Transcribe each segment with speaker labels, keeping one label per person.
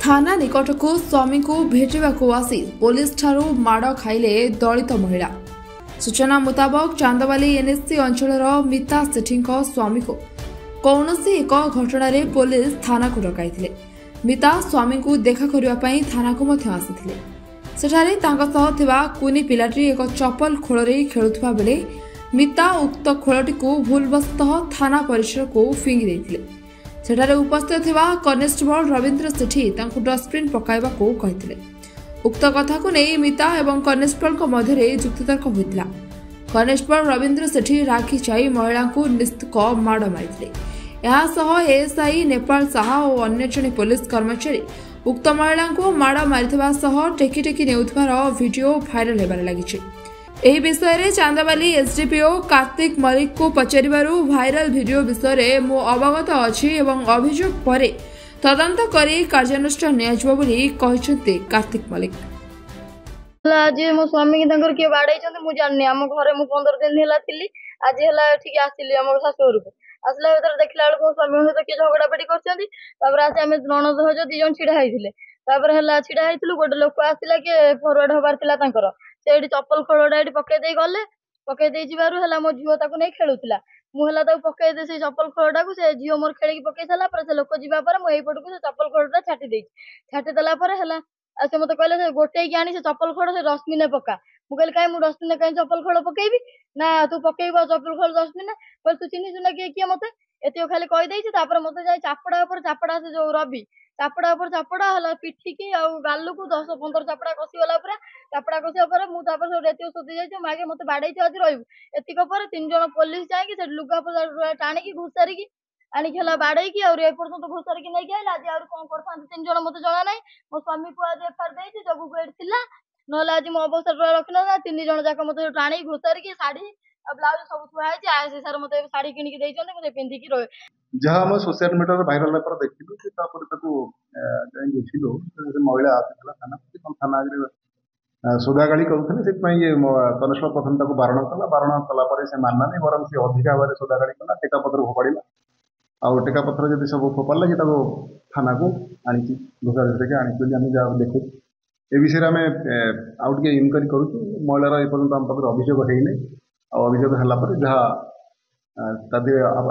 Speaker 1: थाना निकट को स्वामी को भेटा आसी पुलिस ठारू माड़ खाइले दलित महिला। सूचना मुताबक चांदवाली एनएससी अंचल मिता सेठी स्वामी को कौन एक घटन पुलिस थाना को डकाई। मिता स्वामी को देखा करने थाना को आसी सेठारे कुनी पिलाटी एक चप्पल खोल खेलुवा बेले मिता उक्त खोलटी को भूलवशतः थाना परिसर को फिंगी देथिले। सेठारे उपस्थित थिबा कनेस्टेबल रविंद्र सेठी तांकु डस्टबिन पकाइबा को कहिथिले। उक्त कथा को नहीं मिता एवं कनेस्टेबल को मध्यरे जुक्तितर्क होइतिला। कनेस्टेबल रविंद्र सेठी राखी चाई महिला को निस्तक माड़ मारिथिले। यहा सह एएसआई नेपाल साहा और अन्य जने पुलिस कर्मचारी उक्त महिला को माड़ मारिथिबा सह टेकी टेकी नेउथबार वीडियो भाइराल हेबार लागिछि। एही विषय रे चांदावाली एसडीपीओ कार्तिक मलिक को पचारिबारु भाइराल वीडियो विषय रे मो अवगत अछि एवं अभियोग परे तदंत करी कार्यानुष्ठान नियाजिबो बोली कहिसते कार्तिक मलिक।
Speaker 2: आज मो स्वामी के किए बाड़े मु जाननी आम घरे मु 15 दिन है थिली। आज है ठीक आसिली आम शाशुर को आसला भर देखला बेलू स्वामी सहित किए झगड़ा पेटी कर आम ननद हज 2 जन छिड़ा होते छिड़ा होती गोटे लोक आसला कि फरवर्ड हबार से चप्पल खोलटा पकई गले पकई है मो झील ताक नहीं खेलुला मुझे पकई दे से चप्पल खोलटा को से झील मोर खेल पकई सारा से लोक जापर मुझे पटक से चप्पल खोलटा छाटी देला से मत कहले गोटे आनी से चप्पल खोल से डस्टबिन पका मुझे कहीं मुझे डस्टबिन कहीं चप्पल खोल पकेबी ना तू पकेब चप्पल खोल डस्टबिन बोल तू चिन्ह चुना किए मत एत खाली कहीदे मत जाए चापड़ा से जो रवि चापड़ा है पिठी की गालू को 10-15 चापड़ा कसीगला चापड़ा कसिया मुझे सोधी जाइए आगे मत बाड़े आज रतिक 3 जन पुलिस जाए लुगा टाणी घुसारिकी आनिक बाड़े एपर्तंत घुसारिकी नहीं आए आज कौन कर 3 जन मत जना ना मो स्वामी को आज एफआईआर देती जगू को थी ना आज मो अवसर रखी ना 3 जन जाक मत टाणी घुसारिकी शाढ़ी ब्लाउज सब थुआई आज सर मत शाढ़ी किणिकी मुझे पिंधिकी रहे
Speaker 3: जहाँ हम सोशल मीडिया भाइराल देखिलु बुझिलु महिला आसाला थाना थाना आगे सोदागाड़ी करुले कनेस्टेबल प्रथम बारण कला से मानना बर से अधिका भाव सोदागाड़ी कला टेका पत्र फोपाड़ा आउ टेका पत्र जब सब फोपाड़ा कि थाना को आनी घोषारी आनी जहाँ देखु ए विषय में आउ टे इनक्वारी करुँ महिलार एपर्तंत आम पाखे अभियोग होने अभियोग है जहाँ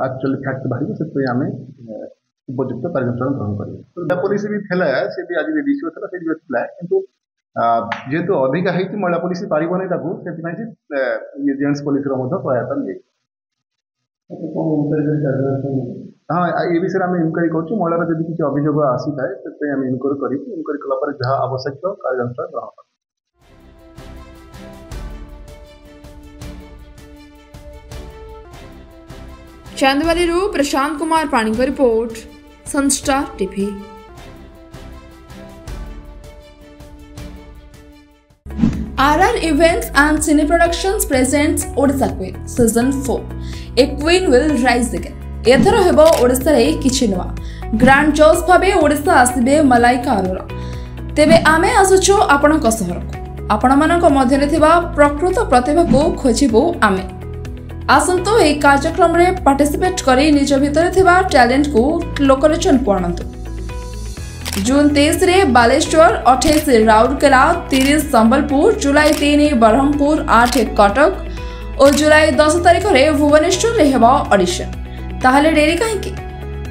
Speaker 3: एक्चुअली फैक्ट बाहर से आम उपयुक्त कार्यानुष्ठान ग्रहण कर पुलिस भी थी सी भी आज डीसीओ था से कि जेहेतु अधिका है महिला पुलिस पारनी से जेन्ट्स पुलिस सहायता नहीं हाँ ये विषय में इनक्वारी कर महिलार जब किसी अभियोग आसी थाए से इनक्वारी कलापर जहाँ आवश्यक कार्यानुष्ठान ग्रहण कर।
Speaker 1: चांदवाली प्रशांत कुमार पाणी की report Sunstar TV. RR events and cine productions presents Odisha queen season 4 a queen will rise again. एथर हेबो ओडिशा रे किछि नवा ग्रांड जज भाबे ओडिशा आसीबे मलाइका अरोरा। तेबे आमे आसुछु आपनक सहर को आपण मानक मध्यरे थिबा प्रकृत प्रतिभा को खोजिबो आमे। आसंतो ए कार्यक्रम रे पार्टिसिपेट करी निज भितर थिबा टैलेंट को लोकलोचन को आनंतु। जून 23 रे बालेश्वर, 28 राउरकेला, 30 संबलपुर, जुलाई 3 बरहमपुर, 8 कटक और जुलाई 10 तारिख रे भुवनेश्वर रे हेबा ऑडिशन। ताहले डेरी काहेकि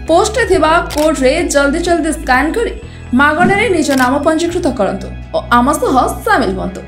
Speaker 1: पोस्ट रे थिबा कोड रे जल्दी स्कैन करी मागणे रे निज नाम पंजीकृत करंतु और आम सह शामिल होंतु।